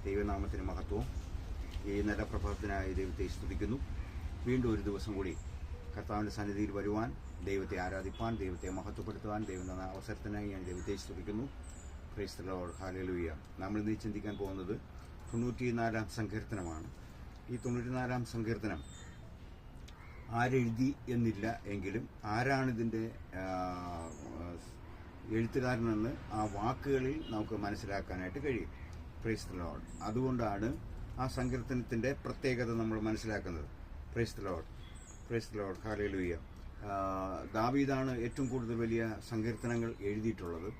ദൈവനാമത്തിന് മഹത്വം. ഈ നല്ല പ്രഭാതത്തിനായി ദൈവത്തെ സ്തുതിക്കുന്നു. വീണ്ടും ഒരു ദിവസം കൂടി കർത്താവിൻ്റെ സന്നിധിയിൽ വരുവാൻ, ദൈവത്തെ ആരാധിപ്പാൻ, ദൈവത്തെ മഹത്വപ്പെടുത്തുവാൻ ദൈവം തന്ന അവസരത്തിനായി ഞാൻ ദൈവത്തെ സ്തുതിക്കുന്നു. Price the Lord, hallelujah. നമ്മൾ ഇന്ന് ചിന്തിക്കാൻ പോകുന്നത് 94-ാം സങ്കീർത്തനമാണ്. ഈ 94-ാം സങ്കീർത്തനം ആരെഴുതി എന്നില്ല എങ്കിലും ആരാണിതിൻ്റെ എഴുത്തുകാരനെന്ന് ആ വാക്കുകളിൽ നമുക്ക് മനസ്സിലാക്കാനായിട്ട് കഴിയും. Praise the Lord. അതുകൊണ്ടാണ് ആ സങ്കീർത്തനത്തിൻ്റെ പ്രത്യേകത നമ്മൾ മനസ്സിലാക്കുന്നത്. Praise the Lord, praise the Lord, hallelujah. ദാവീദാണ് ഏറ്റവും കൂടുതൽ വലിയ സങ്കീർത്തനങ്ങൾ എഴുതിയിട്ടുള്ളത്.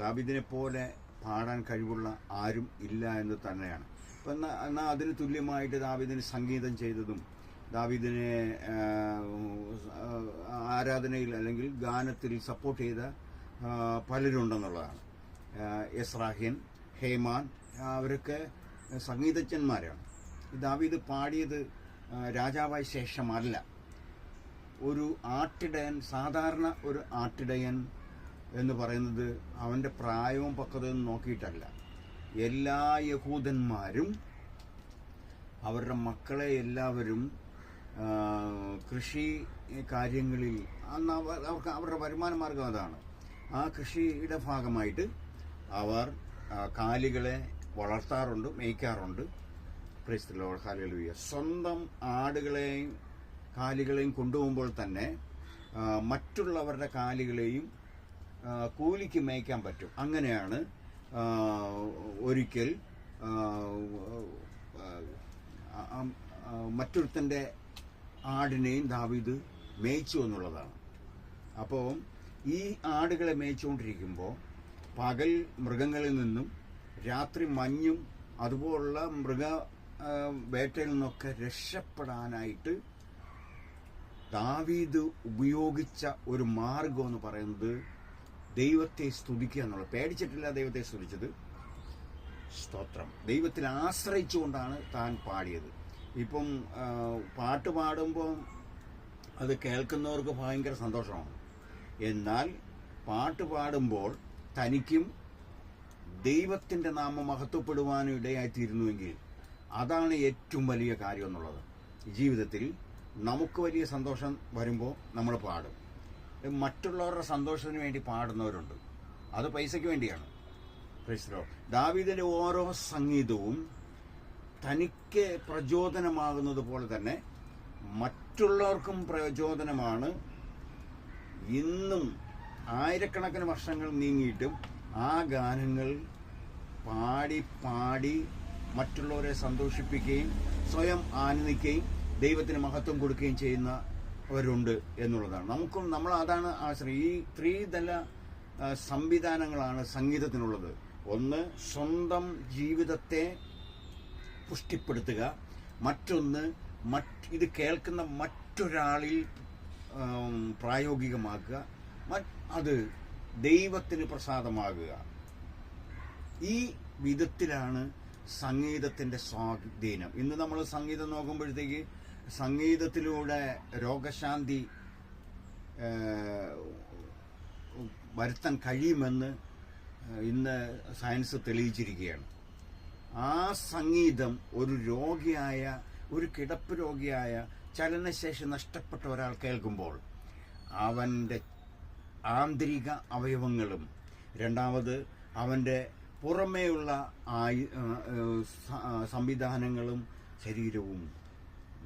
ദാവീദിനെ പോലെ പാടാൻ കഴിവുള്ള ആരും ഇല്ല എന്ന് തന്നെയാണ്. അപ്പം എന്നാൽ അതിന് തുല്യമായിട്ട് ദാവീദിന് സംഗീതം ചെയ്തതും ദാവീദിനെ ആരാധനയിൽ അല്ലെങ്കിൽ ഗാനത്തിൽ സപ്പോർട്ട് ചെയ്ത പലരുണ്ടെന്നുള്ളതാണ്. എസ്രാഹ്യൻ, ഹേമാൻ, അവരൊക്കെ സംഗീതജ്ഞന്മാരാണ്. ദാവീദ് പാടിയത് രാജാവായ ശേഷമല്ല. ഒരു ആട്ടിടയൻ, സാധാരണ ഒരു ആട്ടിടയൻ എന്ന് പറയുന്നത് അവൻ്റെ പ്രായവും പക്വതയും നോക്കിയിട്ടല്ല. എല്ലാ യഹൂദന്മാരും അവരുടെ മക്കളെ എല്ലാവരും കൃഷി കാര്യങ്ങളിൽ അവർക്ക് അവരുടെ വരുമാന മാർഗം അതാണ്. ആ കൃഷിയുടെ ഭാഗമായിട്ട് അവർ കാലികളെ വളർത്താറുണ്ട്, മേയ്ക്കാറുണ്ട്. Praise the Lord, hallelujah. സ്വന്തം ആടുകളെയും കാലികളെയും കൊണ്ടുപോകുമ്പോൾ തന്നെ മറ്റുള്ളവരുടെ കാലികളെയും കൂലിക്ക് മേയ്ക്കാൻ പറ്റും. അങ്ങനെയാണ് ഒരിക്കൽ മറ്റൊരുത്തൻ്റെ ആടിനെയും ദാവീദ് മേയ്ച്ചു എന്നുള്ളതാണ്. അപ്പോൾ ഈ ആടുകളെ മേയ്ച്ചുകൊണ്ടിരിക്കുമ്പോൾ പകൽ മൃഗങ്ങളിൽ നിന്നും രാത്രി മഞ്ഞും അതുപോലുള്ള വേട്ടയിൽ നിന്നൊക്കെ രക്ഷപ്പെടാനായിട്ട് ദാവീദ് ഉപയോഗിച്ച ഒരു മാർഗം എന്ന് പറയുന്നത് ദൈവത്തെ സ്തുതിക്കുക എന്നുള്ളത്. പേടിച്ചിട്ടില്ല ദൈവത്തെ സ്തുതിച്ചത്. സ്തോത്രം. ദൈവത്തിൽ ആശ്രയിച്ചുകൊണ്ടാണ് താൻ പാടിയത്. ഇപ്പം പാട്ട് പാടുമ്പോൾ അത് കേൾക്കുന്നവർക്ക് ഭയങ്കര സന്തോഷമാണ്. എന്നാൽ പാട്ട് പാടുമ്പോൾ തനിക്കും ദൈവത്തിൻ്റെ നാമം മഹത്വപ്പെടുവാനും ഇടയായിത്തീരുന്നുവെങ്കിൽ അതാണ് ഏറ്റവും വലിയ കാര്യം എന്നുള്ളത്. ജീവിതത്തിൽ നമുക്ക് വലിയ സന്തോഷം വരുമ്പോൾ നമ്മൾ പാടും. മറ്റുള്ളവരുടെ സന്തോഷത്തിന് വേണ്ടി പാടുന്നവരുണ്ട്. അത് പൈസയ്ക്ക് വേണ്ടിയാണ്. Price the Lord. ദാവീദിന്റെ ഓരോ സംഗീതവും തനിക്ക് പ്രചോദനമാകുന്നത് പോലെ തന്നെ മറ്റുള്ളവർക്കും പ്രചോദനമാണ്. ഇന്നും ആയിരക്കണക്കിന് വർഷങ്ങൾ നീങ്ങിയിട്ടും ആ ഗാനങ്ങൾ പാടി പാടി മറ്റുള്ളവരെ സന്തോഷിപ്പിക്കുകയും സ്വയം ആനന്ദിക്കുകയും ദൈവത്തിന് മഹത്വം കൊടുക്കുകയും ചെയ്യുന്നവരുണ്ട് എന്നുള്ളതാണ്. നമ്മൾ അതാണ് ആശ്രയം. ഈ ത്രിതല സംവിധാനങ്ങളാണ് സംഗീതത്തിനുള്ളത്. ഒന്ന്, സ്വന്തം ജീവിതത്തെ പുഷ്ടിപ്പെടുത്തുക. മറ്റൊന്ന്, ഇത് കേൾക്കുന്ന മറ്റൊരാളിൽ പ്രായോഗികമാക്കുക. അത് ദൈവത്തിന് പ്രസാദമാകുക. ഈ വിധത്തിലാണ് സംഗീതത്തിൻ്റെ സ്വാധീനം. ഇന്ന് നമ്മൾ സംഗീതം നോക്കുമ്പോഴത്തേക്ക് സംഗീതത്തിലൂടെ രോഗശാന്തി വരുത്താൻ കഴിയുമെന്ന് ഇന്ന് സയൻസ് തെളിയിച്ചിരിക്കുകയാണ്. ആ സംഗീതം ഒരു രോഗിയായ, ഒരു കിടപ്പ് രോഗിയായ, ചലനശേഷി നഷ്ടപ്പെട്ട ഒരാൾ കേൾക്കുമ്പോൾ അവൻ്റെ ആന്തരിക അവയവങ്ങളും രണ്ടാമത് അവൻ്റെ പുറമേയുള്ള സംവിധാനങ്ങളും ശരീരവും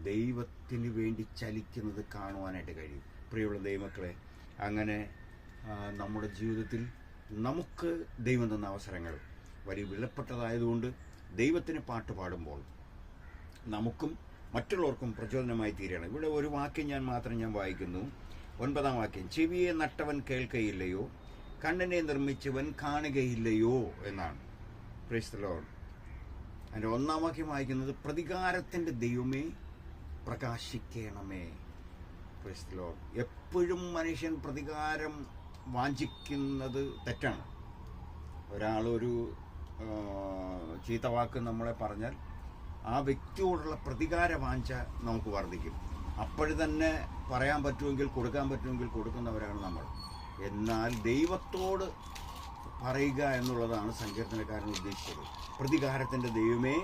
ദൈവത്തിന് വേണ്ടി ചലിക്കുന്നത് കാണുവാനായിട്ട് കഴിയും. പ്രിയമുള്ള ദൈവമക്കളെ, അങ്ങനെ നമ്മുടെ ജീവിതത്തിൽ നമുക്ക് ദൈവം തന്ന അവസരങ്ങൾ വലിയ വിലപ്പെട്ടതായതുകൊണ്ട് ദൈവത്തിന് പാട്ട് പാടുമ്പോൾ നമുക്കും മറ്റുള്ളവർക്കും പ്രചോദനമായി തീരുകയാണ്. ഇവിടെ ഒരു വാക്യം ഞാൻ വായിക്കുന്നു. 9-ാം വാക്യം. ചെവിയെ നട്ടവൻ കേൾക്കയില്ലയോ, കണ്ണിനെ നിർമ്മിച്ചവൻ കാണുകയില്ലയോ എന്നാണ്. Price the Lord. അതിൻ്റെ 1-ാം വാക്യം വായിക്കുന്നത്, പ്രതികാരത്തിൻ്റെ ദൈവമേ പ്രകാശിക്കണമേ. Price the Lord. എപ്പോഴും മനുഷ്യൻ പ്രതികാരം വാഞ്ചിക്കുന്നത് തെറ്റാണ്. ഒരാളൊരു ചീത്ത വാക്ക് നമ്മളെ പറഞ്ഞാൽ ആ വ്യക്തിയോടുള്ള പ്രതികാര വാഞ്ച നമുക്ക് വർദ്ധിക്കും. അപ്പോഴും തന്നെ പറയാൻ പറ്റുമെങ്കിൽ കൊടുക്കാൻ പറ്റുമെങ്കിൽ കൊടുക്കുന്നവരാണ് നമ്മൾ. എന്നാൽ ദൈവത്തോട് പറയുക എന്നുള്ളതാണ് സങ്കീർത്തനക്കാരൻ ഉദ്ദേശിച്ചത്. പ്രതികാരത്തിൻ്റെ ദൈവമേ